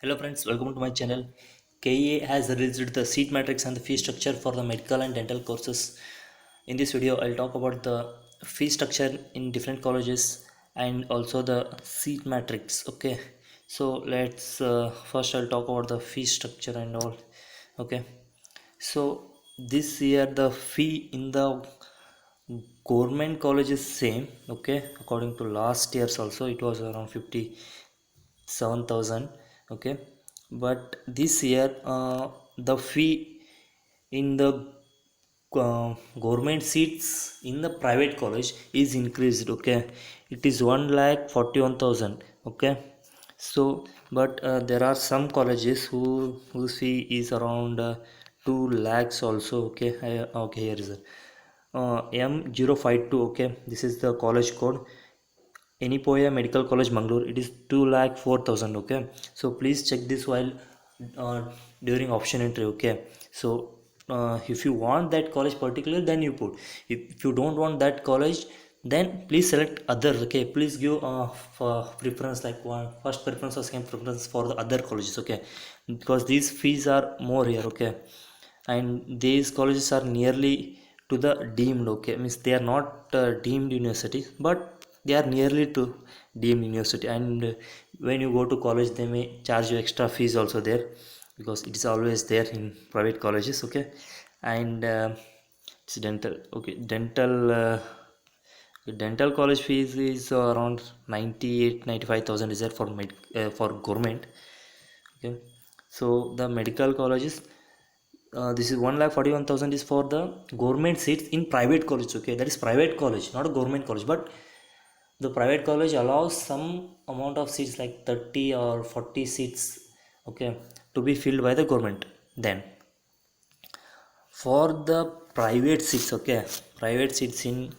Hello friends, welcome to my channel. KEA has released the seat matrix and the fee structure for the medical and dental courses. In this video, I'll talk about the fee structure in different colleges and also the seat matrix. Okay, so let's first I'll talk about the fee structure and all. Okay, so this year the fee in the government college is same. Okay, according to last year's also it was around 57,000. Okay, but this year the fee in the government seats in the private college is increased. Okay, it is 1,41,000. Okay, so but there are some colleges whose fee is around 2 lakhs also. Okay, okay, here is it. M052. Okay, this is the college code. Enipoya Medical College, Mangalore. It is 2,04,000. Okay, so please check this while during option entry. Okay, so if you want that college particular, then you put. If you don't want that college, then please select other. Okay, please give preference like one first preference or second preference for the other colleges. Okay, because these fees are more here. Okay, and these colleges are nearly to the deemed. Okay, means they are not deemed universities, but they are nearly to deemed university. And when you go to college, they may charge you extra fees also there, because it is always there in private colleges. Okay, and it's dental. Okay, dental college fees is around 98 95,000 is there for for government. Okay, so the medical colleges, this is 1,41,000 is for the government seats in private college. Okay, that is private college, not a government college, but the private college allows some amount of seats like 30 or 40 seats. Okay, to be filled by the government. Then for the private seats, okay, private seats in,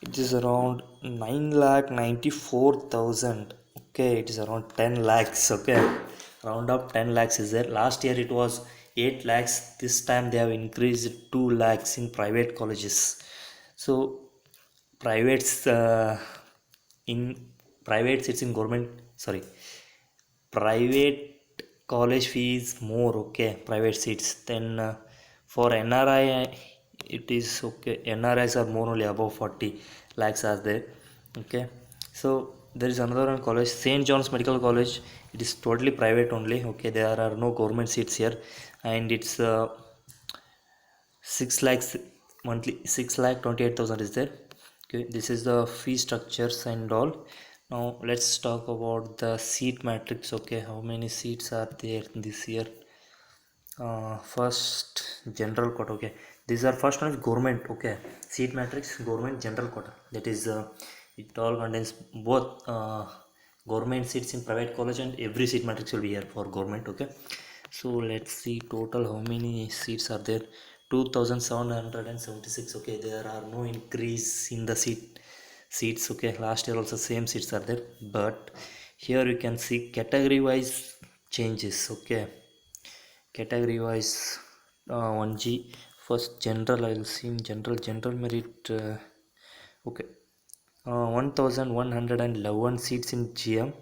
it is around 9,94,000. Okay, it is around 10 lakhs. Okay, round up 10 lakhs is there. Last year it was 8 lakhs. This time they have increased 2 lakhs in private colleges. So privates, in private seats in government, sorry, private college fees more. Okay, private seats. Then for NRI, it is okay, NRIs are more, only above 40 lakhs are there. Okay, so there is another one college, St. John's Medical College. It is totally private only. Okay, there are no government seats here, and it's 6 lakhs monthly, 6,28,000 is there. Okay, this is the fee structures and all. Now let's talk about the seat matrix. Okay, how many seats are there this year? First, general quota. Okay, these are, first one is government. Okay, seat matrix, government, general quota. That is it all contains both government seats in private college, and every seat matrix will be here for government. Okay, so let's see total how many seats are there. 2,776. Okay, there are no increase in the seats. Okay, last year also same seats are there, but here you can see category wise changes. Okay, category wise, 1G. First general, I will see in general merit. Okay, 1,111 seats in GM,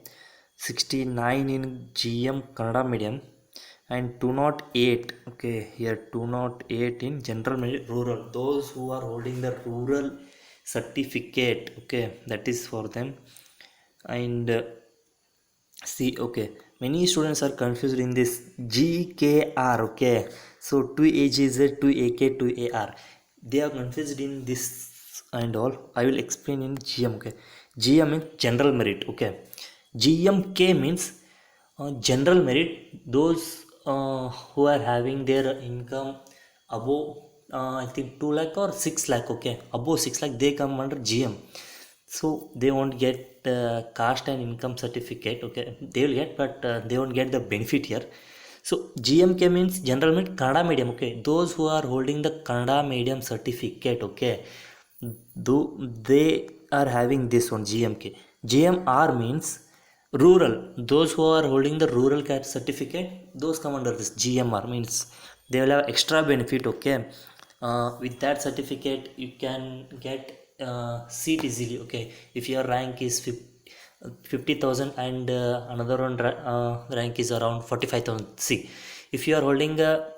69 in GM Kannada medium, and 208. Okay, here 208 in general merit rural. Those who are holding the rural certificate. Okay, that is for them. And see, okay, many students are confused in this GKR. Okay, so 2AGZ, 2AK, 2AR, they are confused in this and all. I will explain in GM. Okay, GM means general merit. Okay, GMK means general merit. Those who are having their income above, I think 2 lakh or 6 lakh. Okay, above 6 lakh they come under GM. So they won't get caste and income certificate. Okay, they will get, but they won't get the benefit here. So GMK means general merit Kannada medium. Okay, those who are holding the Kannada medium certificate. Okay, though they are having this one, GMK. GMR means rural. Those who are holding the rural cat certificate, those come under this GMR. Means they will have extra benefit. Okay, with that certificate you can get seat easily. Okay, if your rank is 50,000 and another one rank is around 45,000. See, if you are holding a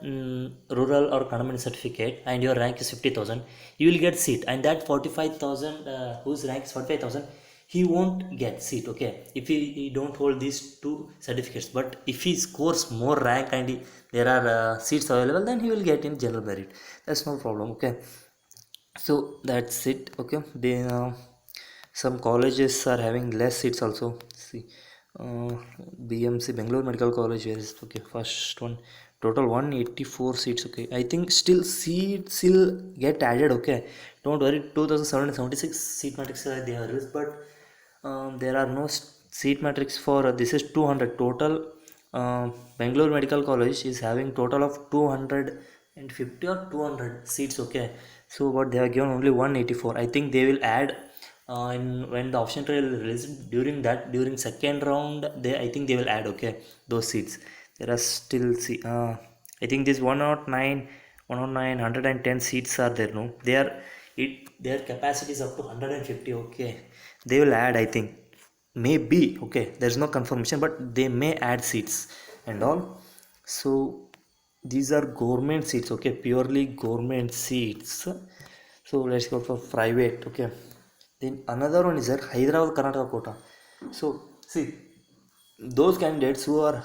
rural or Kannada certificate and your rank is 50,000, you will get seat, and that 45,000 whose rank is 45,000, he won't get seat. Okay, if he don't hold these two certificates, but if he scores more rank and there are seats available, then he will get in general merit. That's no problem. Okay, so that's it. Okay, some colleges are having less seats also. See, uh, BMC Bangalore Medical College, where is okay first one, total 184 seats. Okay, I think still seats will get added. Okay, don't worry, 2776 seat matrix they are released, but there are no seat matrix for this is 200 total. Bangalore Medical College is having total of 250 or 200 seats. Okay, so but they have given only 184. I think they will add in when the option trail is released, during second round, they I think they will add, okay, those seats. There are still I think this 109 109 110 seats are there. No, they are it their capacity is up to 150. Okay, they will add, I think, maybe. Okay, there's no confirmation, but they may add seats and all. So these are government seats. Okay, purely government seats. So let's go for private. Okay, then another one is that Hyderabad Karnataka quota. So see, those candidates who are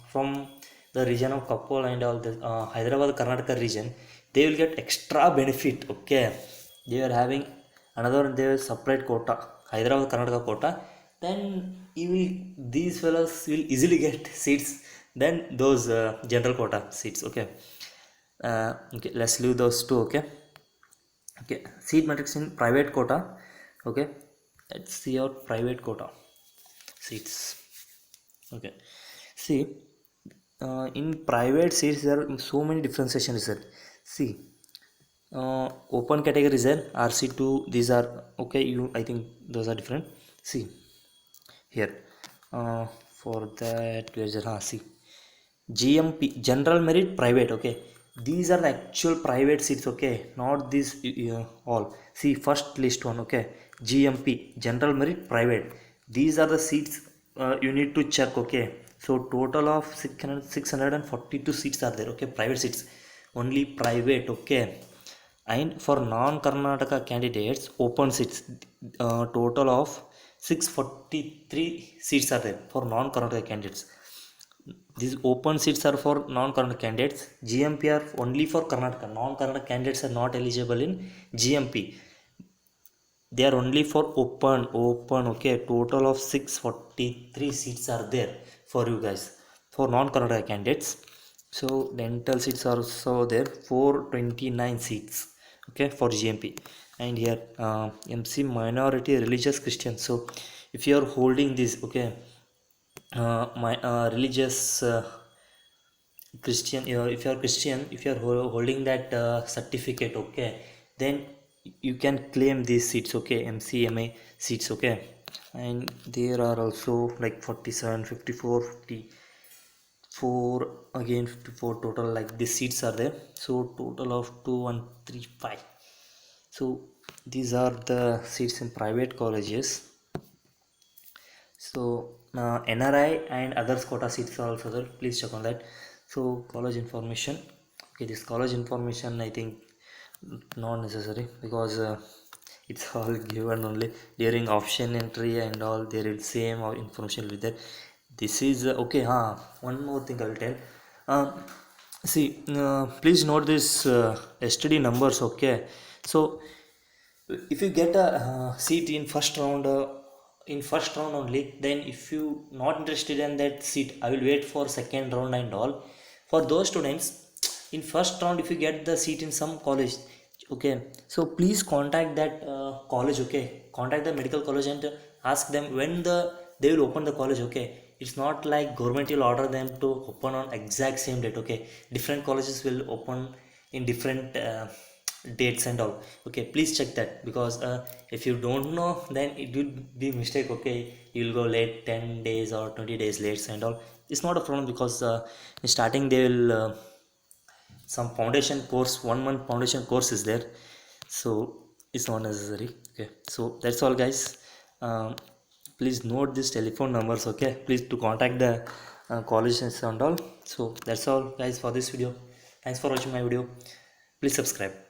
from the region of Koppal and all the Hyderabad Karnataka region, they will get extra benefit. Okay, they are having another their separate quota, Hyderabad Karnataka quota. Then you will these fellows will easily get seats than those general quota seats. Okay, okay, let's leave those two. Okay, okay, seat matrix in private quota. Okay, let's see our private quota seats. Okay, see, in private seats there are so many differentiation is there. See, open category is there, RC2, these are okay, you I think those are different. See here, for that where's the see, GMP, general merit private. Okay, these are the actual private seats. Okay, not this all. See, first list one. Okay, GMP, general merit private, these are the seats you need to check. Okay, so total of 642 seats are there. Okay, private seats, only private. Okay, and for non-Karnataka candidates, open seats, total of 643 seats are there for non-Karnataka candidates. These open seats are for non-Karnataka candidates. GMP are only for Karnataka. Non-Karnataka candidates are not eligible in GMP. They are only for open. Okay, total of 643 seats are there for you guys for non-Karnataka candidates. So dental seats are also there, 429 seats. Okay, for GMP. And here MC minority religious Christian. So if you are holding this, okay, my religious Christian, if you are Christian, if you are holding that certificate, okay, then you can claim these seats. Okay, MCMA seats. Okay, and there are also like 47, 54, 54, again 54 total, like these seats are there. So total of 2135. So these are the seats in private colleges. So NRI and others quota seats are also there, please check on that. So college information. Okay, this college information I think not necessary, because it's all given only during option entry and all, there is same information will be there. This is okay. One more thing I will tell. uh, See, please note this STD numbers. Okay, so if you get a seat in first round only, then if you not interested in that seat, I will wait for second round and all. For those students, in first round if you get the seat in some college, okay, so please contact that college. Okay, contact the medical college and ask them when they will open the college. Okay, it's not like government will order them to open on exact same date. Okay, different colleges will open in different dates and all. Okay, please check that, because if you don't know, then it would be mistake. Okay, you'll go late 10 days or 20 days late and all. It's not a problem, because in starting they will some foundation course, 1 month foundation course is there, so it's not necessary. Okay, so that's all guys. um, please note these telephone numbers, okay? Please to contact the colleges and all. So that's all guys for this video. Thanks for watching my video. Please subscribe.